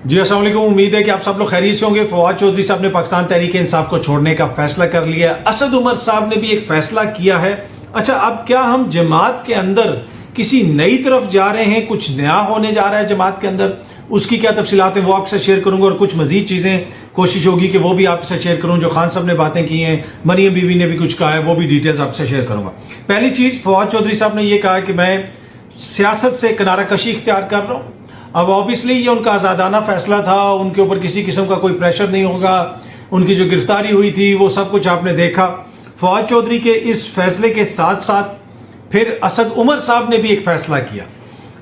जी अस्सलाम वालेकुम। उम्मीद है कि आप सब लोग खैरियत से होंगे। फवाद चौधरी साहब ने पाकिस्तान तहरीक इंसाफ को छोड़ने का फैसला कर लिया है। असद उमर साहब ने भी एक फैसला किया है। अच्छा, अब क्या हम जमात के अंदर किसी नई तरफ जा रहे हैं, कुछ नया होने जा रहा है जमात के अंदर, उसकी क्या तफसीलात हैं वो आपके साथ शेयर करूंगा और कुछ मजीद चीज़ें कोशिश होगी कि वो भी आपके साथ शेयर करूं। जो खान साहब ने बातें की हैं, मरियम बीवी ने भी कुछ कहा है, वो भी डिटेल्स आपसे शेयर करूंगा। पहली चीज़, फवाद चौधरी साहब ने ये कहा कि मैं सियासत से किनारा कशी इख्तियार कर रहा हूँ। अब ऑब्वियसली ये उनका आज़ादाना फैसला था, उनके ऊपर किसी किस्म का कोई प्रेशर नहीं होगा। उनकी जो गिरफ्तारी हुई थी वो सब कुछ आपने देखा। फवाद चौधरी के इस फैसले के साथ साथ फिर असद उमर साहब ने भी एक फैसला किया।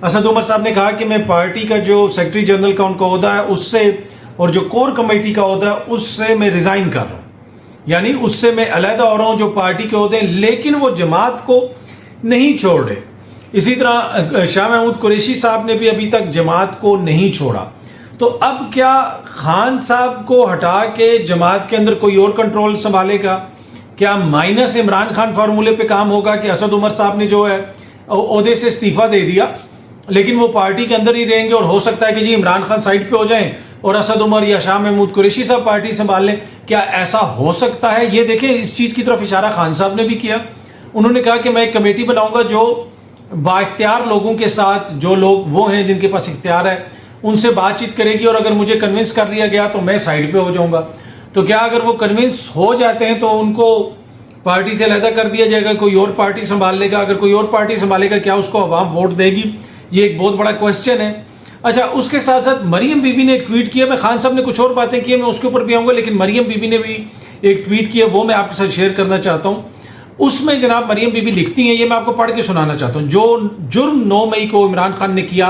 असद उमर साहब ने कहा कि मैं पार्टी का जो सेक्रेटरी जनरल का उनका ओहदा है उससे और जो कोर कमेटी का ओहदा है उससे मैं रिजाइन कर रहा हूँ, यानी उससे मैं अलहदा हो रहा हूँ जो पार्टी के ओहदे हैं, लेकिन वो जमात को नहीं छोड़ रहे। इसी तरह शाह महमूद कुरैशी साहब ने भी अभी तक जमात को नहीं छोड़ा। तो अब क्या खान साहब को हटा के जमात के अंदर कोई और कंट्रोल संभालेगा? क्या माइनस इमरान खान फार्मूले पे काम होगा कि असद उमर साहब ने जो है ओहदे से इस्तीफा दे दिया, लेकिन वो पार्टी के अंदर ही रहेंगे और हो सकता है कि जी इमरान खान साइड पे हो जाएं और असद उमर या शाह महमूद कुरैशी साहब पार्टी संभाल लें? क्या ऐसा हो सकता है? ये देखें, इस चीज़ की तरफ इशारा खान साहब ने भी किया। उन्होंने कहा कि मैं एक कमेटी बनाऊंगा जो बाइख्तियार लोगों के साथ, जो लोग वो हैं जिनके पास इख्तियार है, उनसे बातचीत करेगी और अगर मुझे कन्विंस कर दिया गया तो मैं साइड पे हो जाऊंगा। तो क्या अगर वो कन्विंस हो जाते हैं तो उनको पार्टी से अलहदा कर दिया जाएगा, कोई और पार्टी संभाल लेगा? अगर कोई और पार्टी संभालेगा, क्या उसको अवाम वोट देगी? ये एक बहुत बड़ा क्वेश्चन है। अच्छा, उसके साथ साथ मरियम बीबी ने एक ट्वीट किया। मैं खान साहब ने कुछ और बातें की, मैं उसके ऊपर भी आऊँगा, लेकिन मरियम बीबी ने भी एक ट्वीट किया, वो मैं आपके साथ शेयर करना चाहता हूँ। उसमें जनाब मरियम बीबी लिखती हैं, ये मैं आपको पढ़ के सुनाना चाहता हूँ। जो जुर्म 9 मई को इमरान खान ने किया,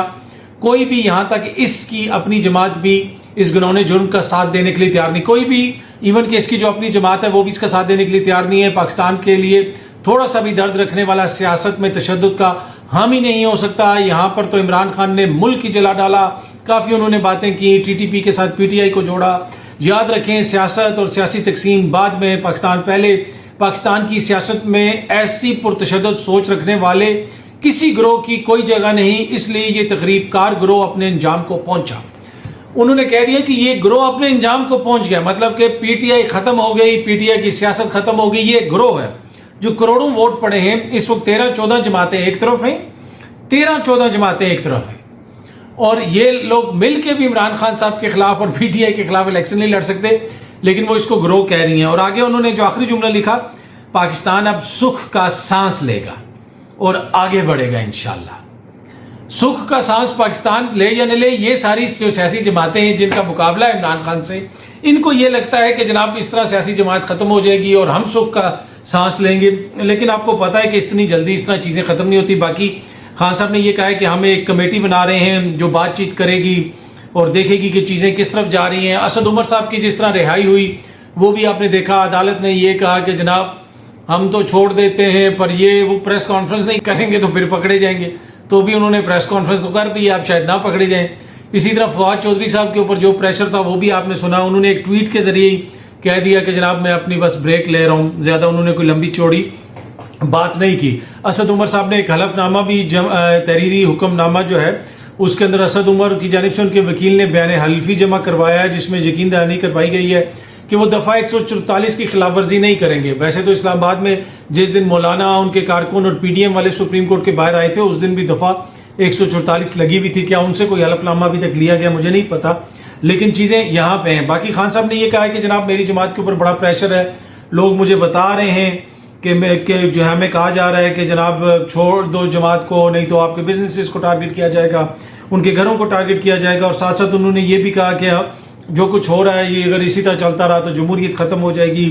कोई भी यहाँ तक इसकी अपनी जमात भी इस घिनौने जुर्म का साथ देने के लिए तैयार नहीं। कोई भी, इवन कि इसकी जो अपनी जमात है वो भी इसका साथ देने के लिए तैयार नहीं है। पाकिस्तान के लिए थोड़ा सा भी दर्द रखने वाला सियासत में तशद्दुद का हामी नहीं हो सकता। यहाँ पर तो इमरान खान ने मुल्क ही जला डाला। काफ़ी उन्होंने बातें की, TTP के साथ PTI को जोड़ा। याद रखें, सियासत और सियासी तकसीम बाद में, पाकिस्तान पहले। पाकिस्तान की सियासत में ऐसी पुरतशद्दुद सोच रखने वाले किसी ग्रोह की कोई जगह नहीं, इसलिए ये तकरीब कार ग्रोह अपने अंजाम को पहुंचा। उन्होंने कह दिया कि ये ग्रोह अपने अंजाम को पहुंच गया, मतलब कि PTI खत्म हो गई, PTI की सियासत खत्म हो गई। ये ग्रोह है जो करोड़ों वोट पड़े हैं। इस वक्त 13-14 जमातें एक तरफ हैं, 13-14 जमातें एक तरफ हैं, और ये लोग मिल के भी इमरान खान साहब के खिलाफ और PTI के खिलाफ इलेक्शन नहीं लड़ सकते, लेकिन वो इसको ग्रोह कह रही हैं। और आगे उन्होंने जो आखिरी जुमला लिखा, पाकिस्तान अब सुख का सांस लेगा और आगे बढ़ेगा इंशाल्लाह। सुख का सांस पाकिस्तान ले या न ले, ये सारी जो सियासी जमातें हैं जिनका मुकाबला है इमरान खान से, इनको ये लगता है कि जनाब इस तरह सियासी जमात खत्म हो जाएगी और हम सुख का सांस लेंगे, लेकिन आपको पता है कि इतनी जल्दी इस तरह चीज़ें ख़त्म नहीं होती। बाकी खान साहब ने यह कहा है कि हम एक कमेटी बना रहे हैं जो बातचीत करेगी और देखेगी कि चीज़ें किस तरफ जा रही हैं। असद उमर साहब की जिस तरह रिहाई हुई वो भी आपने देखा, अदालत ने ये कहा कि जनाब हम तो छोड़ देते हैं, पर ये वो प्रेस कॉन्फ्रेंस नहीं करेंगे तो फिर पकड़े जाएंगे। तो भी उन्होंने प्रेस कॉन्फ्रेंस तो कर दी, आप शायद ना पकड़े जाएं। इसी तरह फवाद चौधरी साहब के ऊपर जो प्रेशर था वो भी आपने सुना। उन्होंने एक ट्वीट के जरिए ही कह दिया कि जनाब मैं अपनी बस ब्रेक ले रहा हूँ। ज़्यादा उन्होंने कोई लंबी चौड़ी बात नहीं की। असद उमर साहब ने एक हलफनामा भी, तहरीरी हुक्मनामा जो है उसके अंदर असद उमर की जानिब से उनके वकील ने बयान हल्फी जमा करवाया है, जिसमें यकीन दहानी करवाई गई है कि वो दफ़ा 144 की खिलाफ वर्जी नहीं करेंगे। वैसे तो इस्लामाबाद में जिस दिन मौलाना, उनके कारकुन और PDM वाले सुप्रीम कोर्ट के बाहर आए थे, उस दिन भी दफ़ा 144 लगी हुई थी। क्या उनसे कोई हलफनामा अभी तक लिया गया मुझे नहीं पता, लेकिन चीज़ें यहाँ पे हैं। बाकी खान साहब ने यह कहा है कि जनाब मेरी जमात के ऊपर बड़ा प्रेशर है, लोग मुझे बता रहे हैं कि जो है हमें कहा जा रहा है कि जनाब छोड़ दो जमात को, नहीं तो आपके बिजनेसेस को टारगेट किया जाएगा, उनके घरों को टारगेट किया जाएगा। और साथ साथ उन्होंने ये भी कहा कि जो कुछ हो रहा है ये अगर इसी तरह चलता रहा तो जमहूरियत ख़त्म हो जाएगी,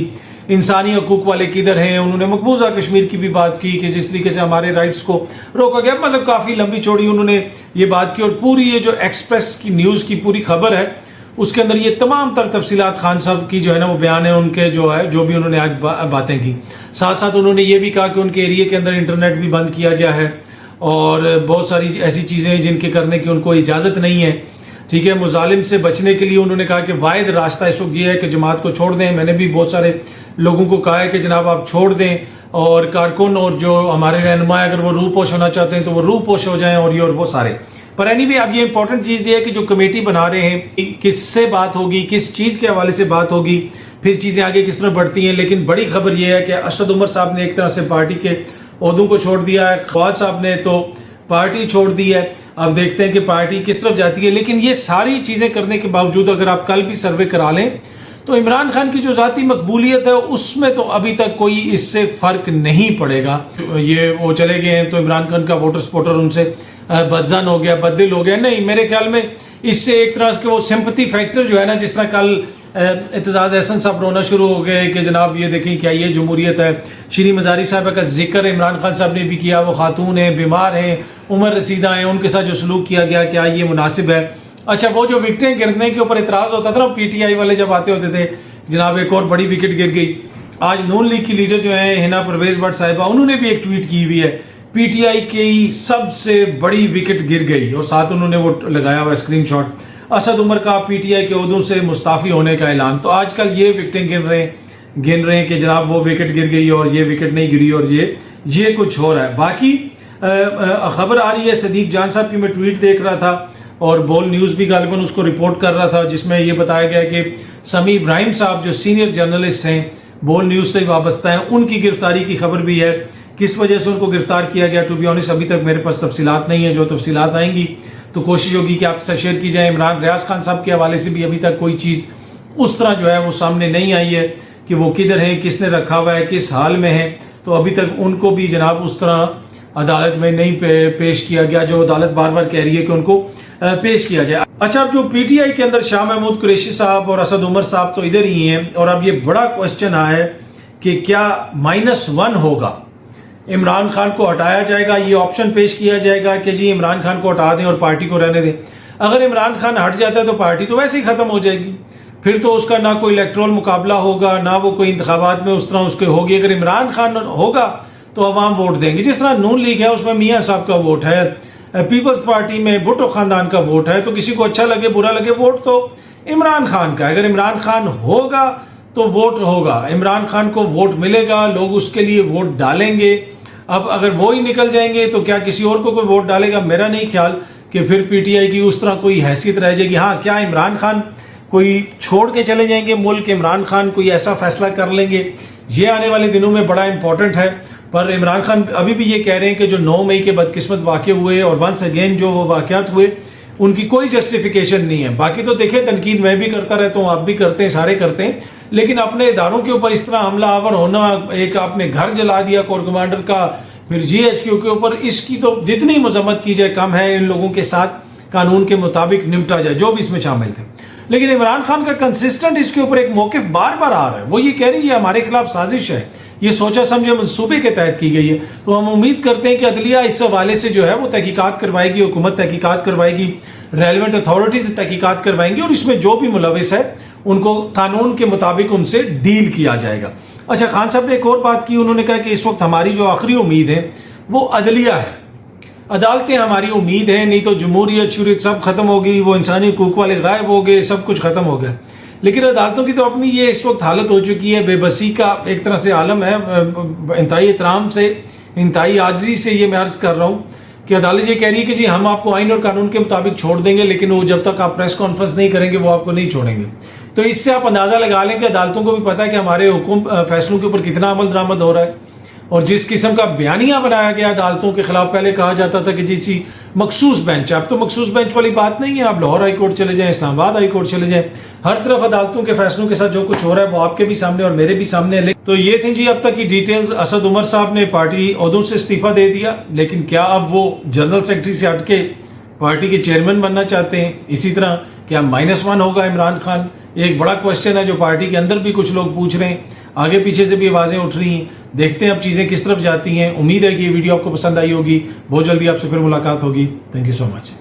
इंसानी हकूक़ वाले किधर हैं। उन्होंने मकबूजा कश्मीर की भी बात की कि जिस तरीके से हमारे राइट्स को रोका गया, मतलब काफ़ी लंबी चौड़ी उन्होंने ये बात की। और पूरी ये जो एक्सप्रेस की न्यूज़ की पूरी खबर है उसके अंदर ये तमाम तर तफसीलात खान साहब की जो है ना वो बयान है उनके, जो है जो भी उन्होंने आज बातें की। साथ साथ उन्होंने ये भी कहा कि उनके एरिए के अंदर इंटरनेट भी बंद किया गया है और बहुत सारी ऐसी चीज़ें हैं जिनके करने की उनको इजाज़त नहीं है। ठीक है, मुजालिम से बचने के लिए उन्होंने कहा कि वाहिद रास्ता इस वक्त ये है कि जमात को छोड़ दें। मैंने भी बहुत सारे लोगों को कहा है कि जनाब आप छोड़ दें, और कारकुन और जो हमारे रहनुमा अगर वो रूपोश होना चाहते हैं तो वो रूपोश हो जाएं, और ये और वो सारे। पर एनीवे अब ये इंपॉर्टेंट चीज़ ये है कि जो कमेटी बना रहे हैं किससे बात होगी, किस चीज़ के हवाले से बात होगी, फिर चीज़ें आगे किस तरह बढ़ती हैं। लेकिन बड़ी खबर ये है कि असद उमर साहब ने एक तरह से पार्टी के ओहदों को छोड़ दिया है, ख्वाज साहब ने तो पार्टी छोड़ दी है। अब देखते हैं कि पार्टी किस तरफ जाती है। लेकिन ये सारी चीज़ें करने के बावजूद अगर आप कल भी सर्वे करा लें तो इमरान खान की जो ज़ाती मकबूलियत है उसमें तो अभी तक कोई इससे फ़र्क नहीं पड़ेगा। ये वो चले गए हैं तो इमरान खान का वोटर सपोर्टर उनसे बदजन हो गया, बददिल हो गया, नहीं, मेरे ख्याल में इससे एक तरह से वो सिंपैथी फैक्टर जो है ना, जिस तरह कल एतजाज़ एहसन साहब रोना शुरू हो गए कि जनाब ये देखें क्या ये जमहूरियत है। श्री मज़ारी साहब का जिक्र इमरान खान साहब ने भी किया, वो खातून हैं, बीमार हैं, उम्र रसीदा हैं, उनके साथ जो सलूक किया गया क्या ये मुनासिब है। अच्छा, वो जो विकेटें गिरने के ऊपर इतराज़ होता था ना, पीटीआई वाले जब आते होते थे, जनाब एक और बड़ी विकेट गिर गई। आज नून लीग की लीडर जो है हिना परवेज भट्ट साहिबा, उन्होंने भी एक ट्वीट की हुई है, पीटीआई की सबसे बड़ी विकेट गिर गई, और साथ उन्होंने वो लगाया हुआ स्क्रीनशॉट, असद उमर का पीटीआई के ओहदों से मुस्ताफ़ी होने का ऐलान। तो आजकल ये विकेटें गिन रहे हैं कि जनाब वो विकेट गिर गई और ये विकेट नहीं गिरी और ये कुछ हो रहा है। बाकी खबर आ रही है, सदीक जान साहब की मैं ट्वीट देख रहा था और बोल न्यूज़ भी गालिबन उसको रिपोर्ट कर रहा था, जिसमें ये बताया गया कि समी इब्राहिम साहब जो सीनियर जर्नलिस्ट हैं, बोल न्यूज़ से वाबस्ता हैं, उनकी गिरफ्तारी की खबर भी है। किस वजह से उनको गिरफ्तार किया गया, टू बी ऑनेस्ट अभी तक मेरे पास तफसीलात नहीं है। जो तफसीलात आएंगी तो कोशिश होगी कि आपके साथ शेयर की जाए। इमरान रियाज खान साहब के हवाले से भी अभी तक कोई चीज़ उस तरह जो है वो सामने नहीं आई है कि वो किधर हैं, किसने रखा हुआ है, किस हाल में है। तो अभी तक उनको भी जनाब उस तरह अदालत में नहीं पेश किया गया जो अदालत बार बार कह रही है कि उनको पेश किया जाए। अच्छा, अब जो पीटीआई के अंदर शाह महमूद कुरैशी साहब और असद उमर साहब तो इधर ही हैं, और अब ये बड़ा क्वेश्चन आया है कि क्या -1 होगा, इमरान खान को हटाया जाएगा, ये ऑप्शन पेश किया जाएगा कि जी इमरान खान को हटा दें और पार्टी को रहने दें। अगर इमरान खान हट जाता है तो पार्टी तो वैसे ही ख़त्म हो जाएगी, फिर तो उसका ना कोई इलेक्ट्रोल मुकाबला होगा, ना वो कोई इंतखाबात में उस तरह उसके होगी। अगर इमरान खान होगा तो अवाम वोट देंगे, जिस तरह नून लीग है उसमें मियाँ साहब का वोट है, पीपल्स पार्टी में भुट्टो खानदान का वोट है, तो किसी को अच्छा लगे बुरा लगे वोट तो इमरान खान का है। अगर इमरान खान होगा तो वोट होगा, इमरान खान को वोट मिलेगा, लोग उसके लिए वोट डालेंगे। अब अगर वो ही निकल जाएंगे तो क्या किसी और को कोई वोट डालेगा? मेरा नहीं ख्याल कि फिर पीटीआई की उस तरह कोई हैसियत रह जाएगी। हाँ, क्या इमरान खान कोई छोड़ के चले जाएंगे मुल्क, इमरान खान कोई ऐसा फैसला कर लेंगे, ये आने वाले दिनों में बड़ा इंपॉर्टेंट है। पर इमरान खान अभी भी ये कह रहे हैं कि जो 9 मई के बदकिस्मत वाक़े हुए और वंस अगेन जो वो वाक़यात हुए उनकी कोई जस्टिफिकेशन नहीं है। बाकी तो देखिए, तनकीद मैं भी करता रहता हूँ, आप भी करते हैं, सारे करते हैं, लेकिन अपने इदारों के ऊपर इस तरह हमला आवर होना, एक आपने घर जला दिया कोर कमांडर का, फिर जीएचक्यू के ऊपर, इसकी तो जितनी मजम्मत की जाए कम है। इन लोगों के साथ कानून के मुताबिक निपटा जाए जो भी इसमें शामिल थे। लेकिन इमरान खान का कंसिस्टेंट इसके ऊपर एक मौक़िफ़ बार बार आ रहा है, वो ये कह रही है हमारे खिलाफ साजिश है, ये सोचा समझे मंसूबे के तहत की गई है। तो हम उम्मीद करते हैं कि अदलिया इस हवाले से जो है वो तहकीकात करवाएगी, हुकूमत तहकीकात करवाएगी, रेलिवेंट अथॉरिटीज तहकीकात करवाएंगी, और इसमें जो भी मुलविस है उनको कानून के मुताबिक उनसे डील किया जाएगा। अच्छा, खान साहब ने एक और बात की, उन्होंने कहा कि इस वक्त हमारी जो आखिरी उम्मीद है वो अदलिया है, अदालतें हमारी उम्मीद है, नहीं तो जमहूरियत शरीयत सब खत्म हो गई, वो इंसानी हकूक वाले गायब हो गए, सब कुछ खत्म हो गया। लेकिन अदालतों की तो अपनी ये इस वक्त हालत हो चुकी है, बेबसी का एक तरह से आलम है। इंतहाई एहतराम से, इंतहाई आजिज़ी से ये मैं अर्ज़ कर रहा हूँ कि अदालत ये कह रही है कि जी हम आपको आइन और कानून के मुताबिक छोड़ देंगे, लेकिन वो जब तक आप प्रेस कॉन्फ्रेंस नहीं करेंगे वो आपको नहीं छोड़ेंगे। तो इससे आप अंदाज़ा लगा लें कि अदालतों को भी पता है कि हमारे हुकुम फैसलों के ऊपर कितना अमल दरामद हो रहा है। और जिस किस्म का बयानिया बनाया गया अदालतों के खिलाफ, पहले कहा जाता था कि जी मखसूस बेंच, अब तो मखसूस बेंच वाली बात नहीं है, आप लाहौर हाई कोर्ट चले जाएं, इस्लामाबाद हाई कोर्ट चले जाएं, हर तरफ अदालतों के फैसलों के साथ जो कुछ हो रहा है वो आपके भी सामने और मेरे भी सामने है। तो ये थी जी अब तक की डिटेल्स। असद उमर साहब ने पार्टी ओहदों से इस्तीफा दे दिया, लेकिन क्या अब वो जनरल सेक्रेटरी से हटके पार्टी के चेयरमैन बनना चाहते हैं? इसी तरह क्या -1 होगा इमरान खान? एक बड़ा क्वेश्चन है जो पार्टी के अंदर भी कुछ लोग पूछ रहे हैं, आगे पीछे से भी आवाज़ें उठ रही हैं। देखते हैं अब चीज़ें किस तरफ जाती हैं। उम्मीद है कि ये वीडियो आपको पसंद आई होगी। बहुत जल्दी आपसे फिर मुलाकात होगी। Thank you so much.